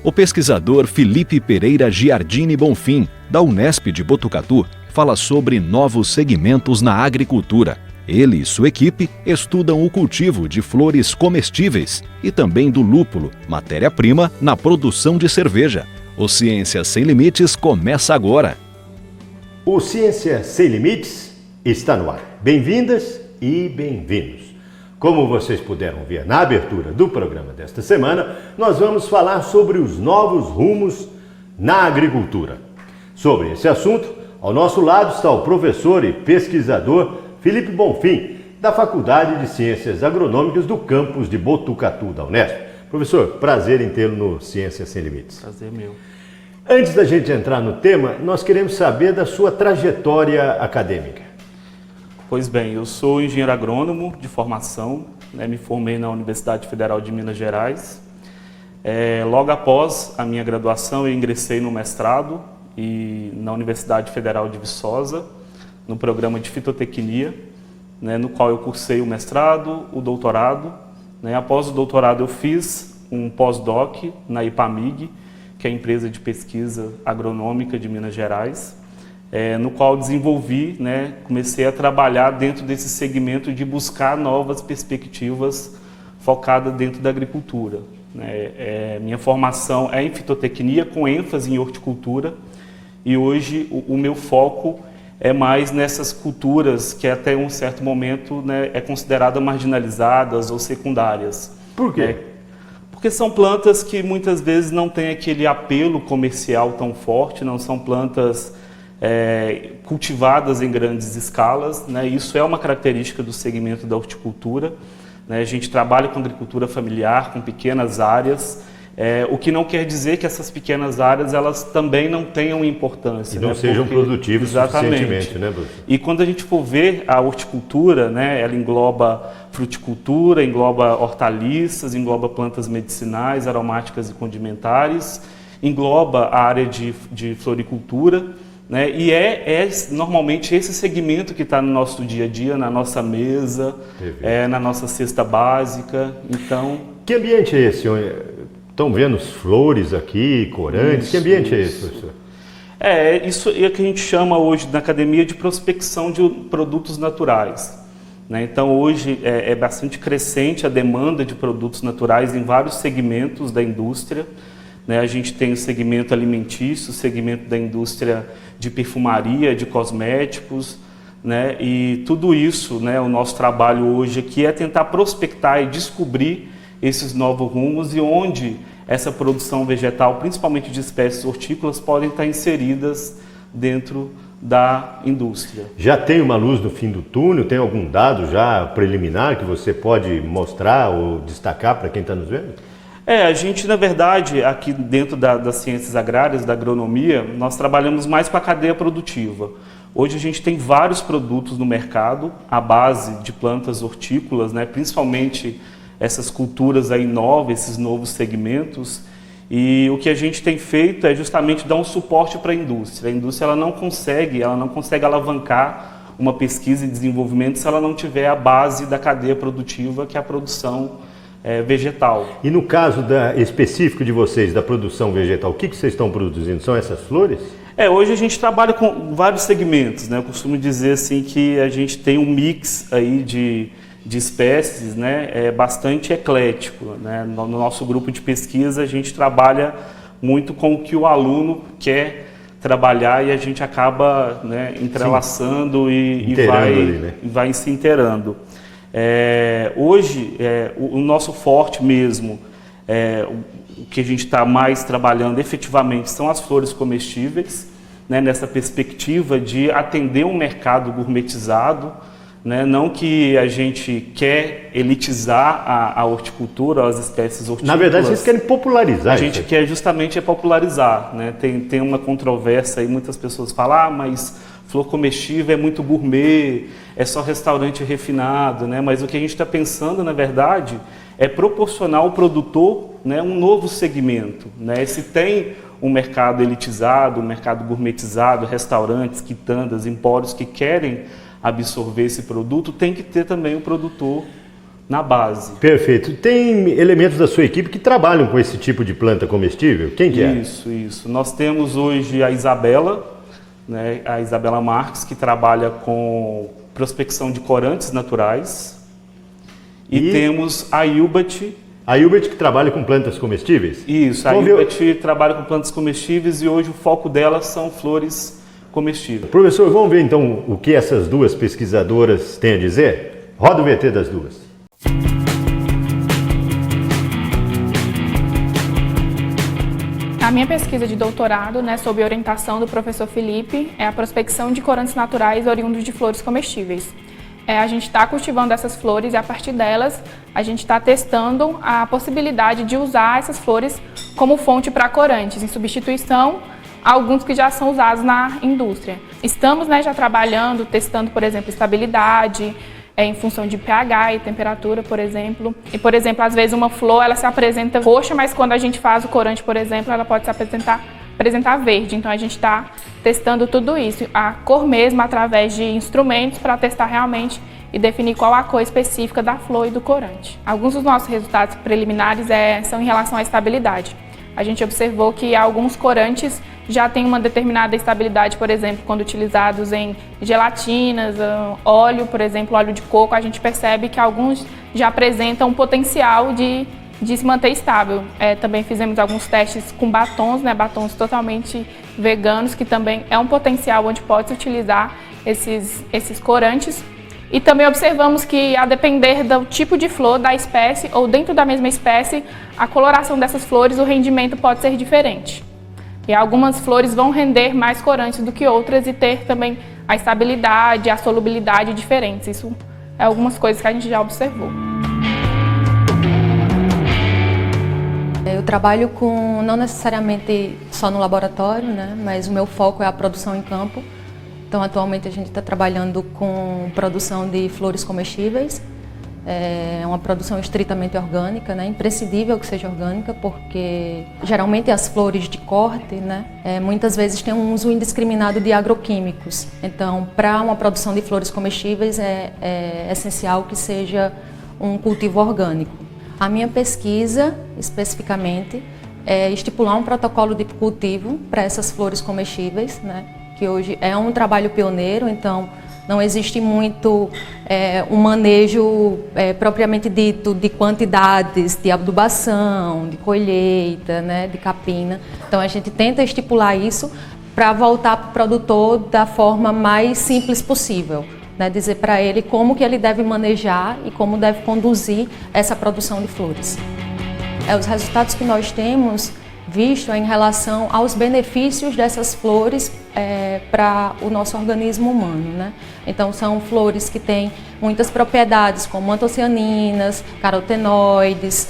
O pesquisador Felipe Pereira Giardini Bonfim, da Unesp de Botucatu, fala sobre novos segmentos na agricultura. Ele e sua equipe estudam o cultivo de flores comestíveis e também do lúpulo, matéria-prima na produção de cerveja. O Ciência Sem Limites começa agora. O Ciência Sem Limites está no ar. Bem-vindas e bem-vindos. Como vocês puderam ver na abertura do programa desta semana, nós vamos falar sobre os novos rumos na agricultura. Sobre esse assunto, ao nosso lado está o professor e pesquisador Felipe Bonfim, da Faculdade de Ciências Agronômicas do campus de Botucatu, da Unesp. Professor, prazer em tê-lo no Ciência Sem Limites. Prazer meu. Antes da gente entrar no tema, nós queremos saber da sua trajetória acadêmica. Pois bem, eu sou engenheiro agrônomo de formação, me formei na Universidade Federal de Minas Gerais. Logo após a minha graduação, eu ingressei no mestrado na Universidade Federal de Viçosa, no programa de fitotecnia, no qual eu cursei o mestrado, o doutorado. Após o doutorado, eu fiz um pós-doc na IPAMIG, que é a empresa de pesquisa agronômica de Minas Gerais, no qual desenvolvi, comecei a trabalhar dentro desse segmento de buscar novas perspectivas focadas dentro da agricultura. Minha formação é em fitotecnia, com ênfase em horticultura, e hoje o meu foco é mais nessas culturas que até um certo momento é considerada marginalizadas ou secundárias. Por quê? Porque são plantas que muitas vezes não têm aquele apelo comercial tão forte, não são plantas cultivadas em grandes escalas, Isso é uma característica do segmento da horticultura, A gente trabalha com agricultura familiar, com pequenas áreas, o que não quer dizer que essas pequenas áreas elas também não tenham importância. E não sejam produtivas suficientemente, professor? E quando a gente for ver a horticultura, ela engloba fruticultura, engloba hortaliças, engloba plantas medicinais, aromáticas e condimentares, engloba a área de floricultura, e normalmente esse segmento que está no nosso dia a dia, na nossa mesa, na nossa cesta básica. Então, que ambiente é esse? Estão vendo flores aqui, corantes? Que ambiente é esse, professor? Isso é que a gente chama hoje na academia de prospecção de produtos naturais. Então hoje é bastante crescente a demanda de produtos naturais em vários segmentos da indústria. A gente tem o segmento alimentício, o segmento da indústria de perfumaria, de cosméticos, e tudo isso, o nosso trabalho hoje aqui é tentar prospectar e descobrir esses novos rumos e onde essa produção vegetal, principalmente de espécies hortícolas, podem estar inseridas dentro da indústria. Já tem uma luz no fim do túnel? Tem algum dado já preliminar que você pode mostrar ou destacar para quem está nos vendo? A gente, na verdade, aqui dentro das ciências agrárias, da agronomia, nós trabalhamos mais com a cadeia produtiva. Hoje a gente tem vários produtos no mercado, à base de plantas hortícolas, principalmente essas culturas aí novas, esses novos segmentos. E o que a gente tem feito é justamente dar um suporte para a indústria. A indústria ela não consegue alavancar uma pesquisa e desenvolvimento se ela não tiver a base da cadeia produtiva, que é a produção vegetal. E no caso específico de vocês, da produção vegetal, o que vocês estão produzindo? São essas flores? Hoje a gente trabalha com vários segmentos, Eu costumo dizer assim que a gente tem um mix aí de espécies, bastante eclético, No nosso grupo de pesquisa a gente trabalha muito com o que o aluno quer trabalhar e a gente acaba entrelaçando e vai se inteirando. Hoje, o nosso forte mesmo, o que a gente está mais trabalhando efetivamente são as flores comestíveis, nessa perspectiva de atender um mercado gourmetizado, Não que a gente quer elitizar a horticultura, as espécies hortícolas. Na verdade, vocês querem popularizar. A gente quer justamente popularizar. Tem uma controvérsia aí, muitas pessoas falam, mas flor comestível é muito gourmet, é só restaurante refinado, Mas o que a gente está pensando, na verdade, é proporcionar ao produtor um novo segmento. Se tem um mercado elitizado, um mercado gourmetizado, restaurantes, quitandas, empórios que querem absorver esse produto, tem que ter também o produtor na base. Perfeito. Tem elementos da sua equipe que trabalham com esse tipo de planta comestível? Quem que é? Isso. Nós temos hoje a Isabela, né, a Isabela Marques, que trabalha com prospecção de corantes naturais. E temos a Ilbat. A Ilbat que trabalha com plantas comestíveis? Isso, a Ilbat trabalha com plantas comestíveis e hoje o foco dela são flores comestíveis. Professor, vamos ver então o que essas duas pesquisadoras têm a dizer? Roda o VT das duas. A minha pesquisa de doutorado, sob orientação do professor Felipe, é a prospecção de corantes naturais oriundos de flores comestíveis. A gente está cultivando essas flores e, a partir delas, a gente está testando a possibilidade de usar essas flores como fonte para corantes, em substituição a alguns que já são usados na indústria. Estamos já trabalhando, testando, por exemplo, estabilidade, em função de pH e temperatura, por exemplo. E, por exemplo, às vezes uma flor ela se apresenta roxa, mas quando a gente faz o corante, por exemplo, ela pode se apresentar verde. Então a gente está testando tudo isso, a cor mesmo, através de instrumentos para testar realmente e definir qual a cor específica da flor e do corante. Alguns dos nossos resultados preliminares são em relação à estabilidade. A gente observou que alguns corantes já têm uma determinada estabilidade, por exemplo, quando utilizados em gelatinas, óleo, por exemplo, óleo de coco, a gente percebe que alguns já apresentam um potencial de se manter estável. Também fizemos alguns testes com batons, batons totalmente veganos, que também é um potencial onde pode-se utilizar esses corantes. E também observamos que, a depender do tipo de flor, da espécie ou dentro da mesma espécie, a coloração dessas flores, o rendimento pode ser diferente. E algumas flores vão render mais corantes do que outras e ter também a estabilidade, a solubilidade diferentes. Isso é algumas coisas que a gente já observou. Eu trabalho não necessariamente só no laboratório, mas o meu foco é a produção em campo. Então, atualmente a gente está trabalhando com produção de flores comestíveis. É uma produção estritamente orgânica, imprescindível que seja orgânica, porque geralmente as flores de corte, muitas vezes têm um uso indiscriminado de agroquímicos. Então, para uma produção de flores comestíveis é essencial que seja um cultivo orgânico. A minha pesquisa, especificamente, é estipular um protocolo de cultivo para essas flores comestíveis, que hoje é um trabalho pioneiro, então não existe muito um manejo propriamente dito de quantidades de adubação, de colheita, de capina. Então a gente tenta estipular isso para voltar para o produtor da forma mais simples possível, dizer para ele como que ele deve manejar e como deve conduzir essa produção de flores. Os resultados que nós temos visto em relação aos benefícios dessas flores para o nosso organismo humano, Então são flores que têm muitas propriedades como antocianinas, carotenoides,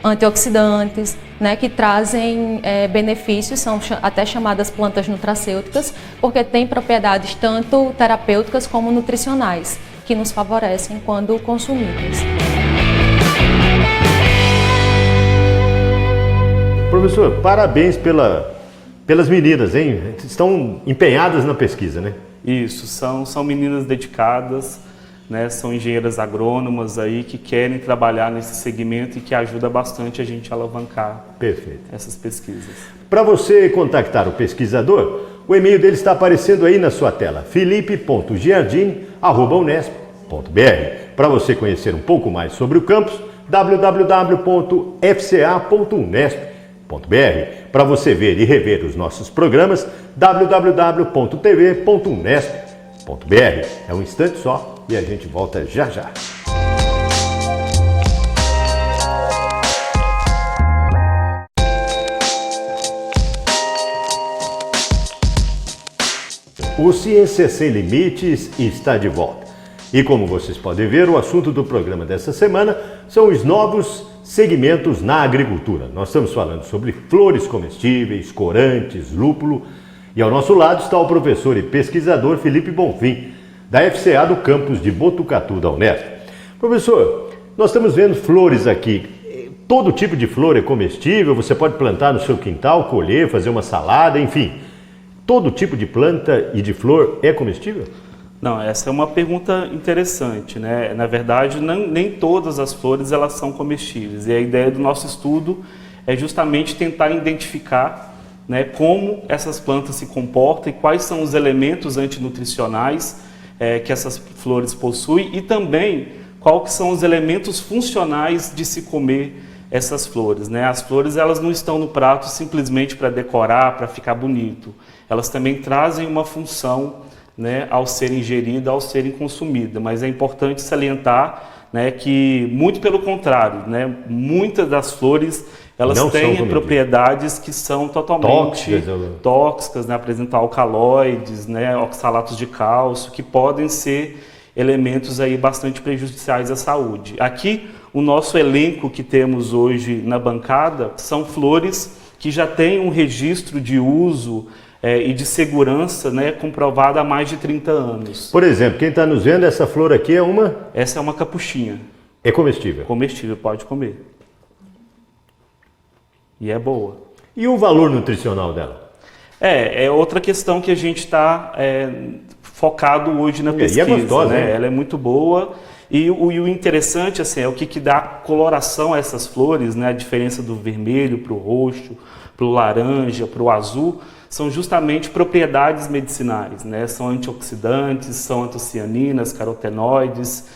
antioxidantes, que trazem benefícios, são até chamadas plantas nutracêuticas, porque têm propriedades tanto terapêuticas como nutricionais, que nos favorecem quando consumidas. Professor, parabéns pelas meninas, hein? Estão empenhadas na pesquisa, Isso, são meninas dedicadas, são engenheiras agrônomas aí que querem trabalhar nesse segmento e que ajuda bastante a gente a alavancar essas pesquisas. Para você contactar o pesquisador, o e-mail dele está aparecendo aí na sua tela, felipe.giardini@unesp.br. Para você conhecer um pouco mais sobre o campus, www.fca.unesp.br. Para você ver e rever os nossos programas, www.tv.unesp.br. É um instante só e a gente volta já já. O Ciência Sem Limites está de volta. E como vocês podem ver, o assunto do programa dessa semana são os novos segmentos na agricultura. Nós estamos falando sobre flores comestíveis, corantes, lúpulo. E ao nosso lado está o professor e pesquisador Felipe Bonfim, da FCA do campus de Botucatu da Unesp. Professor, nós estamos vendo flores aqui. Todo tipo de flor é comestível, você pode plantar no seu quintal, colher, fazer uma salada, enfim. Todo tipo de planta e de flor é comestível? Não, essa é uma pergunta interessante, né? Na verdade, nem todas as flores elas são comestíveis. E a ideia do nosso estudo é justamente tentar identificar, né, como essas plantas se comportam e quais são os elementos antinutricionais que essas flores possuem e também quais são os elementos funcionais de se comer essas flores, né? As flores elas não estão no prato simplesmente para decorar, para ficar bonito. Elas também trazem uma função, né, ao ser ingerida, ao serem consumida. Mas é importante salientar, né, que muito pelo contrário, né, muitas das flores elas não têm propriedades que são totalmente tóxicas, né, apresentam alcaloides, né, oxalatos de cálcio, que podem ser elementos aí bastante prejudiciais à saúde. Aqui, o nosso elenco que temos hoje na bancada são flores que já têm um registro de uso e de segurança, né, comprovado há mais de 30 anos. Por exemplo, quem está nos vendo, essa flor aqui é uma... Essa é uma capuchinha. É comestível? Comestível, pode comer. E é boa. E o valor nutricional dela? É outra questão que a gente está focado hoje na pesquisa. E é gostosa, né? Ela é muito boa. E o interessante assim, é o que dá coloração a essas flores, né? A diferença do vermelho para o roxo, para o laranja, para o azul, são justamente propriedades medicinais, né? São antioxidantes, são antocianinas, carotenoides,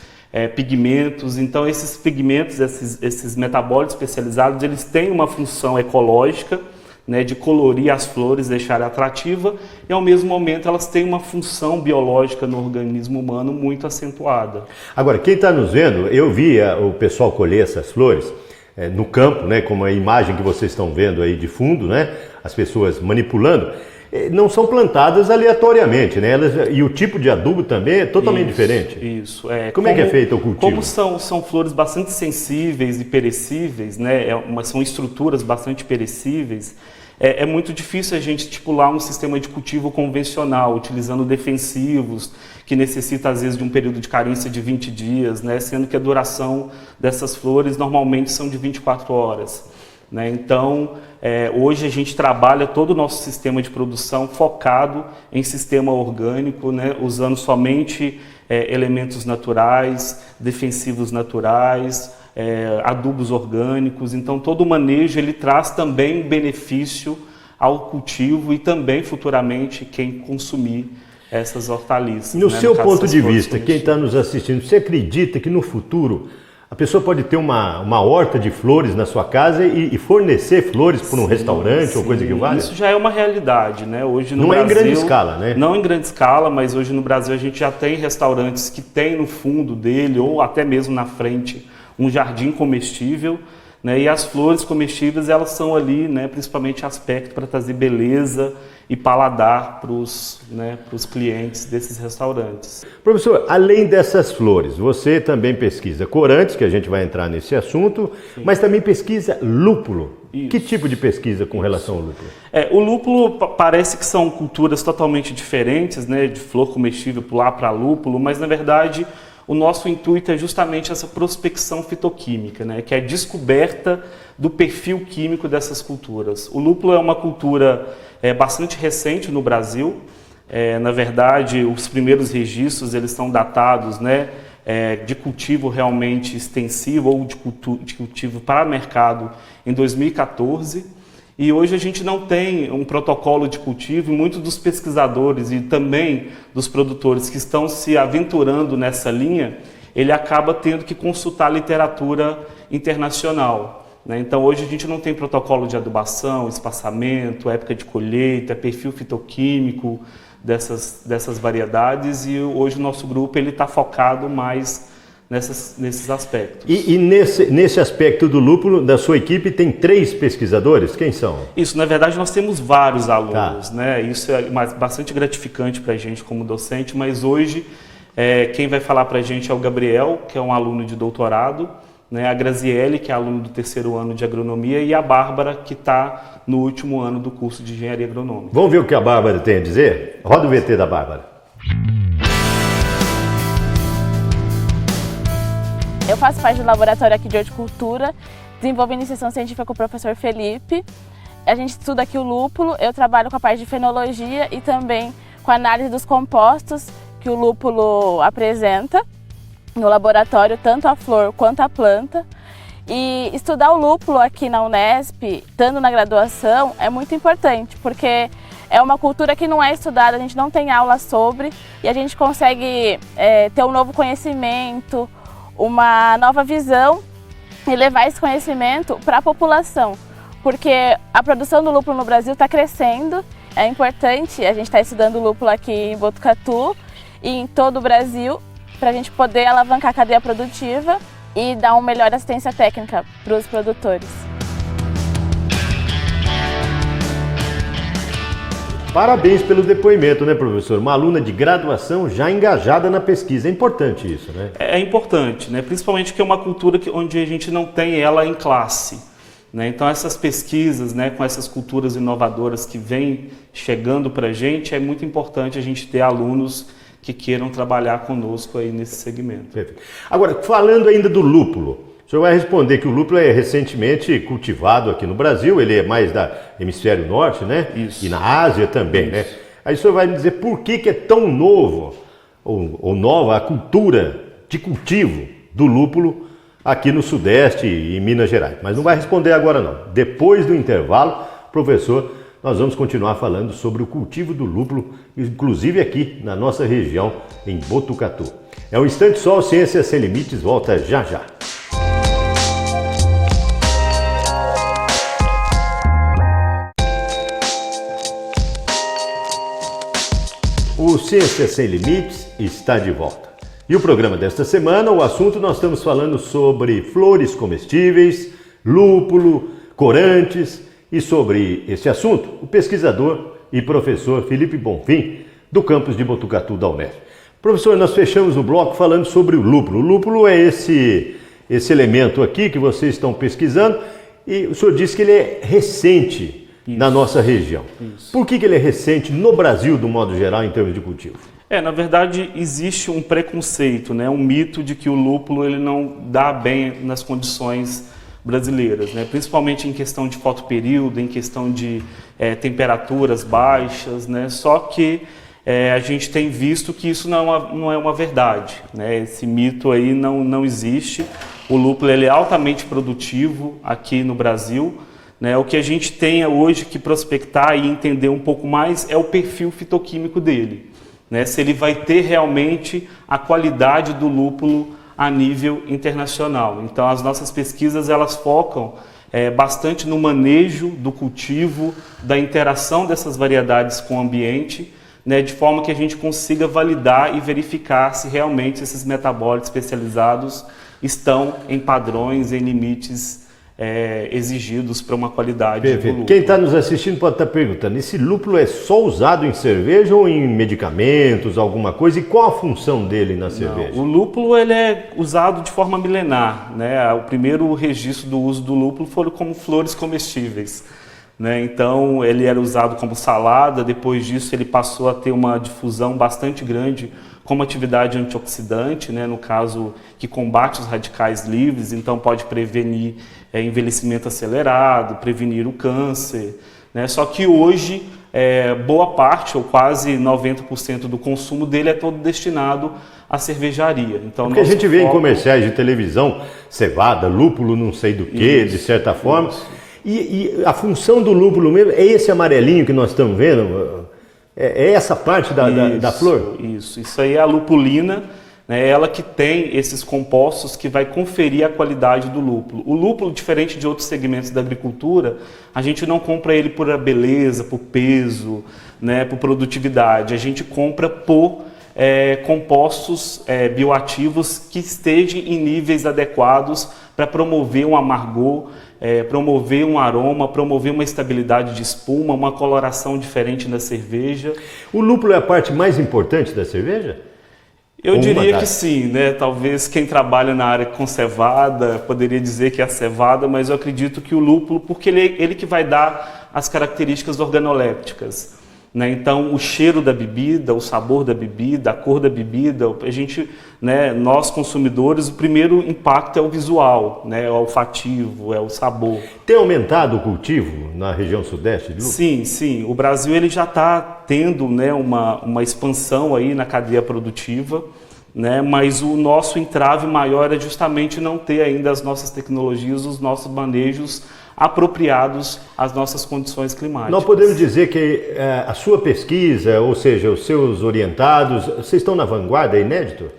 pigmentos. Então esses pigmentos, esses metabólitos especializados, eles têm uma função ecológica, né, de colorir as flores, deixar atrativa, e ao mesmo momento elas têm uma função biológica no organismo humano muito acentuada. Agora, quem está nos vendo, eu vi o pessoal colher essas flores no campo, né, como a imagem que vocês estão vendo aí de fundo, né, as pessoas manipulando. Não são plantadas aleatoriamente, né? E o tipo de adubo também é totalmente diferente. Isso. Como é que é feito o cultivo? Como são flores bastante sensíveis e perecíveis, né? São estruturas bastante perecíveis, é muito difícil a gente estipular um sistema de cultivo convencional, utilizando defensivos, que necessita às vezes de um período de carência de 20 dias, né? Sendo que a duração dessas flores normalmente são de 24 horas. Né? Então, hoje a gente trabalha todo o nosso sistema de produção focado em sistema orgânico, né? Usando somente elementos naturais, defensivos naturais, adubos orgânicos. Então, todo o manejo ele traz também benefício ao cultivo e também futuramente quem consumir essas hortaliças. No seu ponto de vista, quem está nos assistindo, você acredita que no futuro a pessoa pode ter uma horta de flores na sua casa e fornecer flores para um restaurante ou coisa que valha? Isso já é uma realidade, né? Hoje no Brasil, é em grande escala, né? Não em grande escala, mas hoje no Brasil a gente já tem restaurantes que tem no fundo dele ou até mesmo na frente um jardim comestível, né? E as flores comestíveis elas são ali, né? Principalmente aspecto para trazer beleza e paladar para os clientes desses restaurantes. Professor, além dessas flores, você também pesquisa corantes, que a gente vai entrar nesse assunto, sim, mas também pesquisa lúpulo. Isso. Que tipo de pesquisa com relação ao lúpulo? O lúpulo parece que são culturas totalmente diferentes, né? De flor comestível pular para lúpulo, mas na verdade o nosso intuito é justamente essa prospecção fitoquímica, né? Que é a descoberta do perfil químico dessas culturas. O lúpulo é uma cultura bastante recente no Brasil. Na verdade, os primeiros registros eles estão datados, né, de cultivo realmente extensivo ou de cultivo para mercado em 2014. E hoje a gente não tem um protocolo de cultivo e muitos dos pesquisadores e também dos produtores que estão se aventurando nessa linha, ele acaba tendo que consultar literatura internacional. Então hoje a gente não tem protocolo de adubação, espaçamento, época de colheita, perfil fitoquímico dessas variedades, e hoje o nosso grupo está focado mais nesses aspectos. E nesse aspecto do lúpulo, da sua equipe, tem 3 pesquisadores? Quem são? Isso, na verdade nós temos vários alunos, né? Isso é bastante gratificante para a gente como docente, mas hoje quem vai falar para a gente é o Gabriel, que é um aluno de doutorado, né, a Graziele, que é aluna do 3º ano de agronomia, e a Bárbara, que está no último ano do curso de engenharia agronômica. Vamos ver o que a Bárbara tem a dizer? Roda o VT da Bárbara. Eu faço parte do laboratório aqui de horticultura, desenvolvendo iniciação científica com o professor Felipe. A gente estuda aqui o lúpulo, eu trabalho com a parte de fenologia e também com a análise dos compostos que o lúpulo apresenta no laboratório, tanto a flor quanto a planta. E estudar o lúpulo aqui na Unesp, estando na graduação, é muito importante, porque é uma cultura que não é estudada, a gente não tem aula sobre, e a gente consegue ter um novo conhecimento, uma nova visão e levar esse conhecimento para a população, porque a produção do lúpulo no Brasil está crescendo. É importante a gente estar estudando o lúpulo aqui em Botucatu e em todo o Brasil, para a gente poder alavancar a cadeia produtiva e dar uma melhor assistência técnica para os produtores. Parabéns pelo depoimento, né, professor? Uma aluna de graduação já engajada na pesquisa. É importante isso, né? É importante, né? Principalmente que é uma cultura onde a gente não tem ela em classe, né? Então essas pesquisas, né, com essas culturas inovadoras que vêm chegando para a gente, é muito importante a gente ter alunos que queiram trabalhar conosco aí nesse segmento. Perfeito. Agora, falando ainda do lúpulo, o senhor vai responder que o lúpulo é recentemente cultivado aqui no Brasil, ele é mais da hemisfério norte, né? Isso. E na Ásia também, né? Aí o senhor vai me dizer por que é tão novo, ou nova, a cultura de cultivo do lúpulo aqui no Sudeste e em Minas Gerais. Mas não vai responder agora não. Depois do intervalo, professor, nós vamos continuar falando sobre o cultivo do lúpulo, inclusive aqui na nossa região, em Botucatu. É um instante só, o Ciência Sem Limites volta já já. O Ciência Sem Limites está de volta. E o programa desta semana, o assunto, nós estamos falando sobre flores comestíveis, lúpulo, corantes. E sobre esse assunto, o pesquisador e professor Felipe Bonfim, do campus de Botucatu da Unesp. Professor, nós fechamos o bloco falando sobre o lúpulo. O lúpulo é esse elemento aqui que vocês estão pesquisando e o senhor disse que ele é recente na nossa região. Por que ele é recente no Brasil, do modo geral, em termos de cultivo? Na verdade, existe um preconceito, né? Um mito de que o lúpulo ele não dá bem nas condições brasileiras, né? Principalmente em questão de fotoperíodo, em questão de temperaturas baixas, né? Só que a gente tem visto que isso não é uma verdade, né? Esse mito aí não existe. O lúpulo ele é altamente produtivo aqui no Brasil, né? O que a gente tem hoje que prospectar e entender um pouco mais é o perfil fitoquímico dele, né? Se ele vai ter realmente a qualidade do lúpulo a nível internacional. Então as nossas pesquisas elas focam bastante no manejo do cultivo, da interação dessas variedades com o ambiente, né, de forma que a gente consiga validar e verificar se realmente esses metabólitos especializados estão em padrões, em limites exigidos para uma qualidade do lúpulo. Quem está nos assistindo pode estar perguntando, esse lúpulo é só usado em cerveja ou em medicamentos, alguma coisa? E qual a função dele na cerveja? O lúpulo ele é usado de forma milenar, né? O primeiro registro do uso do lúpulo foi como flores comestíveis, né? Então ele era usado como salada, depois disso ele passou a ter uma difusão bastante grande como atividade antioxidante, né? No caso que combate os radicais livres, então pode prevenir envelhecimento acelerado, prevenir o câncer, né? Só que hoje boa parte, ou quase 90% do consumo dele é todo destinado à cervejaria. Então, porque a gente vê em comerciais de televisão, cevada, lúpulo não sei do que, de certa forma. E a função do lúpulo mesmo é esse amarelinho que nós estamos vendo? É essa parte da flor? Isso aí é a lupulina, né? Ela que tem esses compostos que vai conferir a qualidade do lúpulo. O lúpulo, diferente de outros segmentos da agricultura, a gente não compra ele por beleza, por peso, né, por produtividade. A gente compra por compostos bioativos que estejam em níveis adequados para promover um amargor, promover um aroma, promover uma estabilidade de espuma, uma coloração diferente na cerveja. O lúpulo é a parte mais importante da cerveja? Eu diria que sim, né? Talvez quem trabalha na área com cevada poderia dizer que é a cevada, mas eu acredito que o lúpulo, porque ele que vai dar as características organolépticas, né? Então, o cheiro da bebida, o sabor da bebida, a cor da bebida, a gente, né, nós consumidores, o primeiro impacto é o visual, né, é o olfativo, é o sabor. Tem aumentado o cultivo na região sudeste de lúpulo? Sim, sim. O Brasil ele já está tendo, né, uma expansão aí na cadeia produtiva, né, mas o nosso entrave maior é justamente não ter ainda as nossas tecnologias, os nossos manejos apropriados às nossas condições climáticas. Nós podemos dizer que a sua pesquisa, ou seja, os seus orientados, vocês estão na vanguarda, é inédito?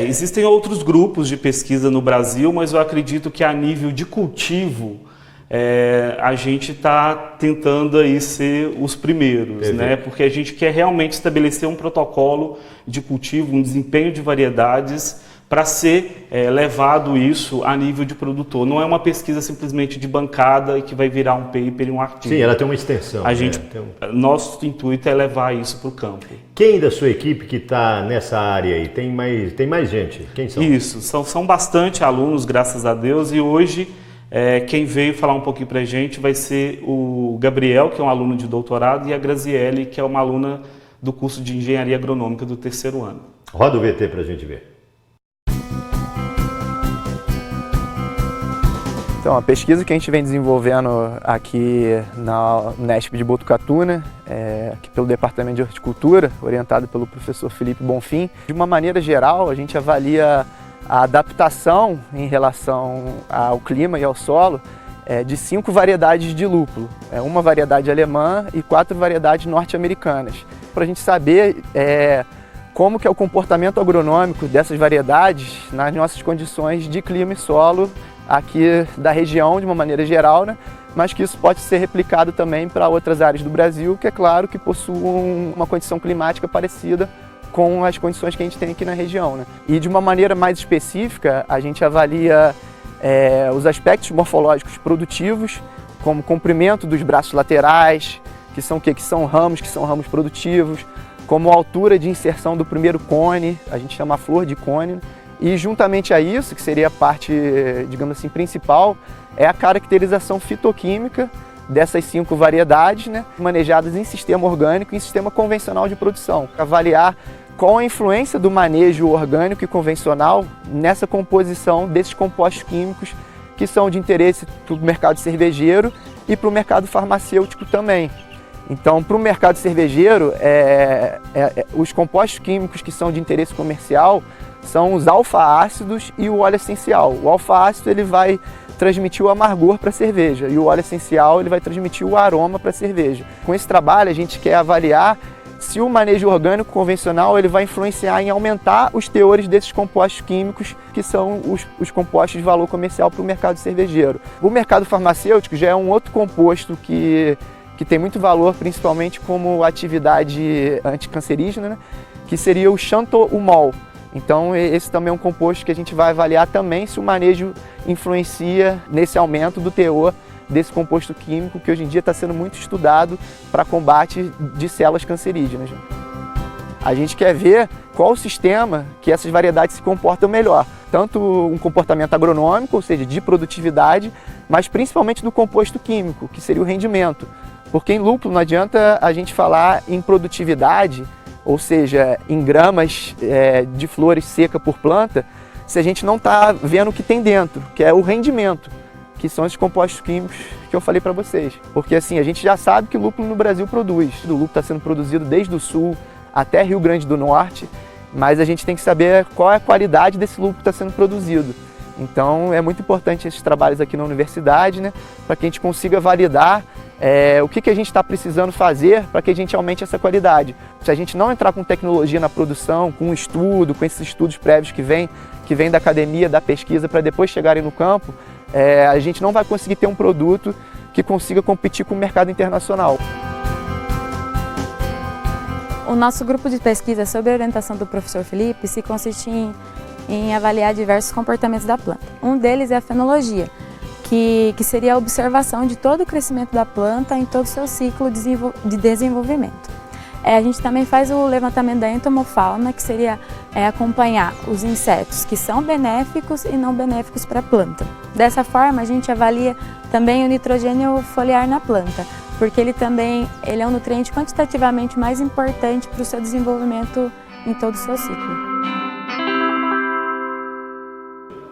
Existem outros grupos de pesquisa no Brasil, mas eu acredito que a nível de cultivo, a gente está tentando aí ser os primeiros, né? Porque a gente quer realmente estabelecer um protocolo de cultivo, um desempenho de variedades para ser levado isso a nível de produtor. Não é uma pesquisa simplesmente de bancada e que vai virar um paper e um artigo. Sim, ela tem uma extensão. Nosso intuito é levar isso para o campo. Quem da sua equipe que está nessa área aí? Tem mais gente? Quem são? Isso, são bastante alunos, graças a Deus, e hoje quem veio falar um pouquinho para a gente vai ser o Gabriel, que é um aluno de doutorado, e a Graziele, que é uma aluna do curso de Engenharia Agronômica do 3º ano. Roda o VT para a gente ver. Então, a pesquisa que a gente vem desenvolvendo aqui na Unesp de Botucatu, né, aqui pelo Departamento de Horticultura, orientado pelo professor Felipe Bonfim, de uma maneira geral, a gente avalia a adaptação em relação ao clima e ao solo de 5 variedades de lúpulo, uma variedade alemã e 4 variedades norte-americanas, para a gente saber como que é o comportamento agronômico dessas variedades nas nossas condições de clima e solo aqui da região de uma maneira geral, né? Mas que isso pode ser replicado também para outras áreas do Brasil, que é claro que possuem uma condição climática parecida com as condições que a gente tem aqui na região, né? E de uma maneira mais específica, a gente avalia os aspectos morfológicos produtivos, como comprimento dos braços laterais, que são o quê? Que são ramos produtivos, como a altura de inserção do primeiro cone, a gente chama a flor de cone. E juntamente a isso, que seria a parte, digamos assim, principal, é a caracterização fitoquímica dessas 5 variedades, né, manejadas em sistema orgânico e em sistema convencional de produção. Avaliar qual a influência do manejo orgânico e convencional nessa composição desses compostos químicos que são de interesse para o mercado cervejeiro e para o mercado farmacêutico também. Então, para o mercado cervejeiro, os compostos químicos que são de interesse comercial são os alfa-ácidos e o óleo essencial. O alfa-ácido ele vai transmitir o amargor para a cerveja e o óleo essencial ele vai transmitir o aroma para a cerveja. Com esse trabalho a gente quer avaliar se o manejo orgânico convencional ele vai influenciar em aumentar os teores desses compostos químicos que são os compostos de valor comercial para o mercado cervejeiro. O mercado farmacêutico já é um outro composto que tem muito valor, principalmente como atividade anticancerígena, né? Que seria o xanthomol. Então esse também é um composto que a gente vai avaliar também se o manejo influencia nesse aumento do teor desse composto químico que hoje em dia está sendo muito estudado para combate de células cancerígenas. A gente quer ver qual o sistema que essas variedades se comportam melhor, tanto um comportamento agronômico, ou seja, de produtividade, mas principalmente do composto químico, que seria o rendimento. Porque em lúpulo não adianta a gente falar em produtividade, ou seja, em gramas de flores seca por planta, se a gente não está vendo o que tem dentro, que é o rendimento, que são esses compostos químicos que eu falei para vocês. Porque assim, a gente já sabe que lúpulo no Brasil produz. O lúpulo está sendo produzido desde o sul até Rio Grande do Norte, mas a gente tem que saber qual é a qualidade desse lúpulo que está sendo produzido. Então é muito importante esses trabalhos aqui na universidade, né, para que a gente consiga validar o que a gente está precisando fazer para que a gente aumente essa qualidade. Se a gente não entrar com tecnologia na produção, com estudo, com esses estudos prévios que vem da academia, da pesquisa, para depois chegarem no campo, a gente não vai conseguir ter um produto que consiga competir com o mercado internacional. O nosso grupo de pesquisa sob a orientação do professor Felipe se consiste em avaliar diversos comportamentos da planta. Um deles é a fenologia, que seria a observação de todo o crescimento da planta em todo o seu ciclo de desenvolvimento. A gente também faz o levantamento da entomofauna, que seria acompanhar os insetos que são benéficos e não benéficos para a planta. Dessa forma, a gente avalia também o nitrogênio foliar na planta, porque ele é um nutriente quantitativamente mais importante para o seu desenvolvimento em todo o seu ciclo.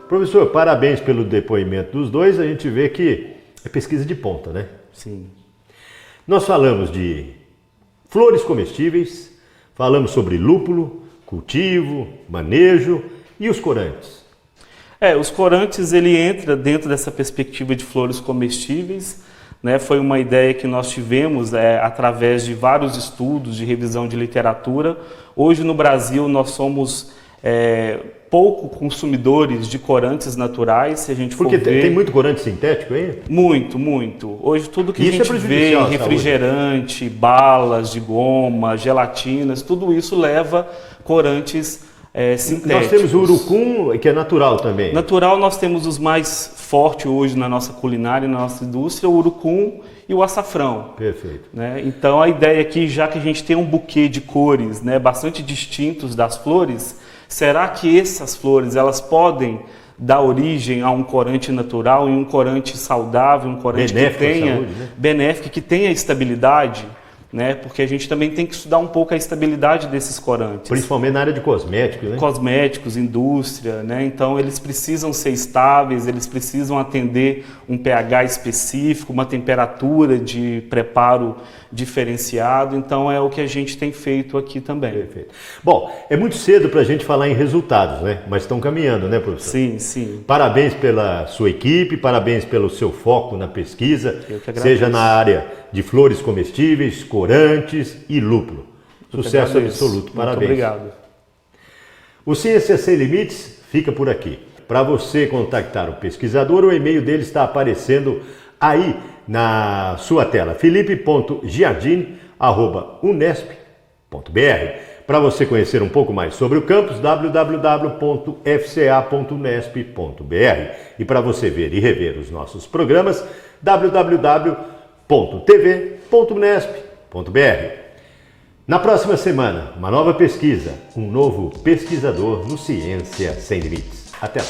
Professor, parabéns pelo depoimento dos dois. A gente vê que é pesquisa de ponta, né? Sim. Nós falamos de flores comestíveis, falamos sobre lúpulo, cultivo, manejo e os corantes. Os corantes, ele entra dentro dessa perspectiva de flores comestíveis, né? Foi uma ideia que nós tivemos através de vários estudos de revisão de literatura. Hoje no Brasil nós somos pouco consumidores de corantes naturais, se a gente for ver. Porque tem muito corante sintético aí? Muito, muito. Hoje tudo que isso a gente vê, refrigerante, balas de goma, gelatinas, tudo isso leva corantes sintéticos. Nós temos o urucum, que é natural também. Natural, nós temos os mais fortes hoje na nossa culinária, na nossa indústria, o urucum e o açafrão. Perfeito. Né? Então a ideia aqui, já que a gente tem um buquê de cores, né, bastante distintos das flores, será que essas flores elas podem dar origem a um corante natural e um corante saudável, um corante benéfico que tenha saúde, né? benéfico, que tenha estabilidade? Né? Porque a gente também tem que estudar um pouco a estabilidade desses corantes. Principalmente na área de cosméticos, né? Cosméticos, indústria, né? Então eles precisam ser estáveis, eles precisam atender um pH específico, uma temperatura de preparo diferenciado. Então é o que a gente tem feito aqui também. Perfeito. Bom, é muito cedo para a gente falar em resultados, né? Mas estão caminhando, né, professor? Sim, sim. Parabéns pela sua equipe, parabéns pelo seu foco na pesquisa, Eu que agradeço. seja na área de flores comestíveis, corantes e lúpulo. Sucesso absoluto, parabéns. Muito obrigado. O Ciência Sem Limites fica por aqui. Para você contactar o pesquisador, o e-mail dele está aparecendo aí na sua tela, felipe.giardini@unesp.br. Para você conhecer um pouco mais sobre o campus, www.fca.unesp.br. E para você ver e rever os nossos programas, www.tv.unesp.br. Na próxima semana, uma nova pesquisa, um novo pesquisador no Ciência Sem Limites. Até lá!